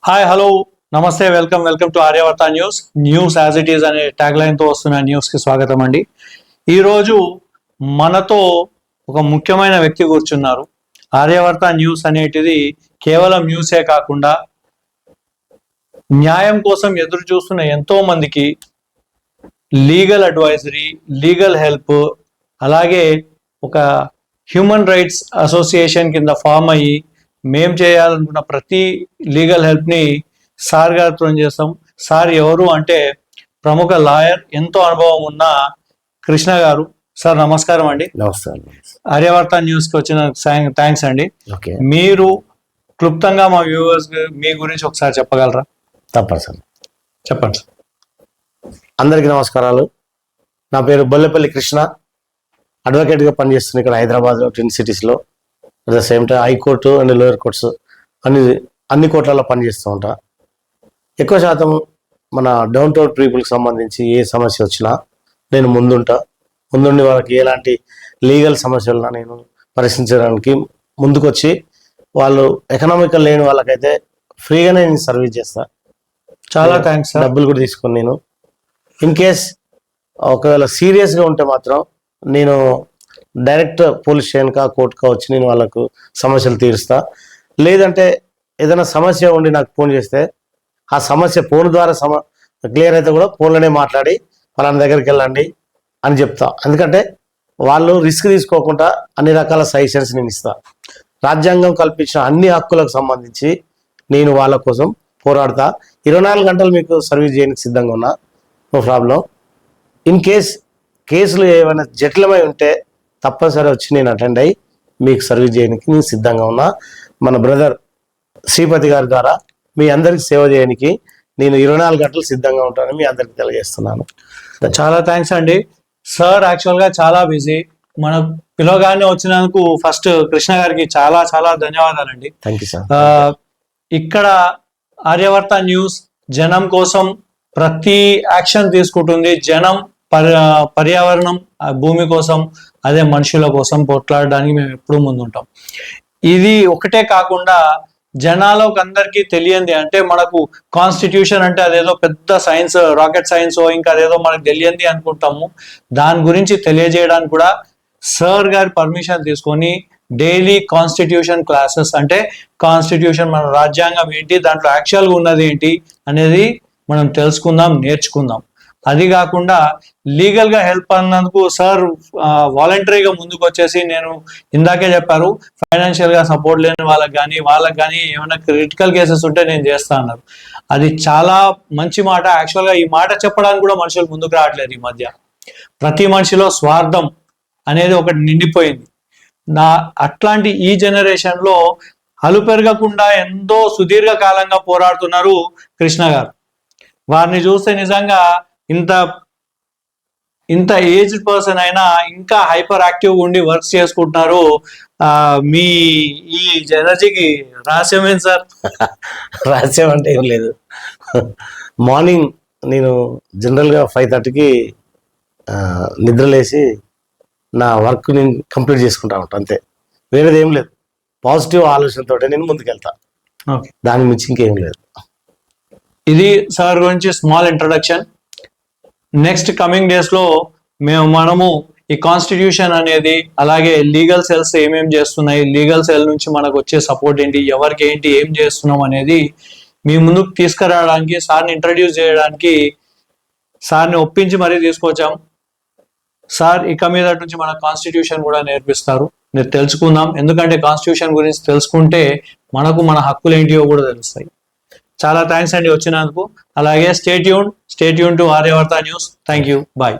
Hi hello నమస్తే welcome to Aryavarta news as it is అనే tag line తో వస్తున్న న్యూస్ కి స్వాగతం అండి. ఈరోజు మనతో ఒక ముఖ్యమైన వ్యక్తి కూర్చున్నారు. ఆర్యవర్త న్యూస్ అనేటిది కేవలం న్యూసే కాకుండా న్యాయం కోసం ఎదురు చూస్తున్న ఎంతో మందికి లీగల్ అడ్వైజరీ, లీగల్ హెల్ప్, అలాగే ఒక హ్యూమన్ రైట్స్ అసోసియేషన్ కింద ఫామ్ అయ్యి మేం చేయాలనుకున్న ప్రతి లీగల్ హెల్ప్ని సార్ గారితో చేస్తాం. సార్ ఎవరు అంటే ప్రముఖ లాయర్, ఎంతో అనుభవం ఉన్న కృష్ణ గారు. సార్ నమస్కారం అండి. నమస్కారం. ఆర్యవర్త న్యూస్కి వచ్చిన థ్యాంక్స్ అండి. మీరు క్లుప్తంగా మా వ్యూవర్స్ మీ గురించి ఒకసారి చెప్పగలరా? తప్పదు సార్, చెప్పండి సార్. అందరికీ నమస్కారాలు. నా పేరు బొల్లపల్లి కృష్ణ. అడ్వకేట్గా పనిచేస్తున్నాను ఇక్కడ హైదరాబాద్లో, ట్విన్ సిటీస్లో. At the same time high court and lower courts అన్ని కోర్టులలో పనిచేస్తూ ఉంటా. ఎక్కువ శాతం మన డౌన్ టౌన్ పీపుల్కి సంబంధించి ఏ సమస్య వచ్చినా నేను ముందుండి వాళ్ళకి ఎలాంటి లీగల్ సమస్యలను నేను పరిశీలించడానికి ముందుకొచ్చి, వాళ్ళు ఎకనామికల్ లేని వాళ్ళకైతే ఫ్రీగానే నేను సర్వీస్ చేస్తా. చాలా థ్యాంక్స్. డబ్బులు కూడా తీసుకొని నేను ఇన్ కేస్ ఒకవేళ సీరియస్గా ఉంటే మాత్రం నేను డైరెక్ట్ పోలీస్ స్టేషన్కా కోర్టుకా వచ్చి నేను వాళ్ళకు సమస్యలు తీరుస్తా. లేదంటే ఏదైనా సమస్య ఉండి నాకు ఫోన్ చేస్తే ఆ సమస్య ఫోన్ ద్వారా క్లియర్ అయితే కూడా ఫోన్లోనే మాట్లాడి వాళ్ళని దగ్గరికి వెళ్ళండి అని చెప్తా. ఎందుకంటే వాళ్ళు రిస్క్ తీసుకోకుండా అన్ని రకాల సజెషన్స్ నేను ఇస్తా. రాజ్యాంగం కల్పించిన అన్ని హక్కులకు సంబంధించి నేను వాళ్ళ కోసం పోరాడతా. 24 గంటలు మీకు సర్వీస్ చేయడానికి సిద్ధంగా ఉన్నా, నో ప్రాబ్లం. ఇన్ కేసులు ఏమైనా జటిలమై ఉంటే తప్పనిసరి వచ్చి నేను అటెండ్ అయ్యి మీకు సర్వీస్ చేయడానికి నేను సిద్ధంగా ఉన్నా. మన బ్రదర్ శ్రీపతి గారి ద్వారా మీ అందరికి సేవ చేయడానికి నేను 24 గంటలు సిద్ధంగా ఉంటానని మీ అందరికి తెలియజేస్తున్నాను. చాలా థ్యాంక్స్ అండి. సార్ యాక్చువల్గా చాలా బిజీ. మన పిలవగానే వచ్చినందుకు ఫస్ట్ కృష్ణ గారికి చాలా చాలా ధన్యవాదాలండి. Thank you sir. ఇక్కడ ఆర్యవర్త న్యూస్ జనం కోసం ప్రతి యాక్షన్ తీసుకుంటుంది. జనం పర్యావరణం, భూమి కోసం, అదే మనుషుల కోసం పోట్లాడడానికి మేము ఎప్పుడూ ముందుంటాం. ఇది ఒకటే కాకుండా జనాలకు అందరికీ తెలియంది అంటే, మనకు కాన్స్టిట్యూషన్ అంటే అదేదో పెద్ద సైన్స్, రాకెట్ సైన్స్, ఇంకా అదేదో మనకు తెలియంది అనుకుంటాము. దాని గురించి తెలియజేయడానికి కూడా సార్ గారి పర్మిషన్ తీసుకొని డైలీ కాన్స్టిట్యూషన్ క్లాసెస్, అంటే కాన్స్టిట్యూషన్ మన రాజ్యాంగం ఏంటి, దాంట్లో యాక్చువల్గా ఉన్నది ఏంటి అనేది మనం తెలుసుకుందాం, నేర్చుకుందాం. అది కాకుండా లీగల్ గా హెల్ప్ అన్నందుకు సార్ వాలంటరీగా ముందుకు వచ్చేసి, నేను ఇందాకే చెప్పారు ఫైనాన్షియల్ గా సపోర్ట్ లేని వాళ్ళకి కానీ ఏమైనా క్రిటికల్ కేసెస్ ఉంటే నేను చేస్తా అన్నారు. అది చాలా మంచి మాట. యాక్చువల్గా ఈ మాట చెప్పడానికి కూడా మనుషులు ముందుకు రావట్లేదు ఈ మధ్య. ప్రతి మనిషిలో స్వార్థం అనేది ఒకటి నిండిపోయింది. అట్లాంటి ఈ జనరేషన్ లో అలుపెరగకుండా ఎంతో సుదీర్ఘ కాలంగా పోరాడుతున్నారు కృష్ణ గారు. వారిని చూస్తే నిజంగా ఇంత ఏజ్డ్ పర్సన్ అయినా ఇంకా హైపర్ యాక్టివ్ ఉండి వర్క్ చేసుకుంటున్నారు. మీ ఈ ఎనర్జీకి రహస్యం ఏంటి సార్? రహస్యం అంటే ఏం లేదు. మార్నింగ్ నేను జనరల్గా 5:30కి నిద్రలేసి నా వర్క్ నేను కంప్లీట్ చేసుకుంటా ఉంటాను, అంతే. వేరేది ఏం లేదు. పాజిటివ్ ఆలోచనతో నేను ముందుకెళ్తా, దాని మించి ఇంకేం లేదు. ఇది సార్ గురించి small introduction. Next coming days లో మనము ఈ కాన్స్టిట్యూషన్ అనేది, అలాగే లీగల్ సెల్స్ ఏమేమి చేస్తున్నాయి, లీగల్ సెల్ నుంచి మనకు వచ్చే సపోర్ట్ ఏంటి, ఎవరికి ఏంటి, ఏం చేస్తున్నాం అనేది మీ ముందుకు తీసుకురావడానికి, సార్ని ఇంట్రడ్యూస్ చేయడానికి సార్ని ఒప్పించి మరీ తీసుకొచ్చాం. సార్ ఇక మీద నుంచి మన కాన్స్టిట్యూషన్ కూడా నేర్పిస్తారు. మీరు తెలుసుకుందాం. ఎందుకంటే కాన్స్టిట్యూషన్ గురించి తెలుసుకుంటే మనకు మన హక్కులు ఏంటియో కూడా తెలుస్తాయి. చాలా థ్యాంక్స్ అండి వచ్చినందుకు. అలాగే stay tune to Aryavarta news. Thank you. Bye.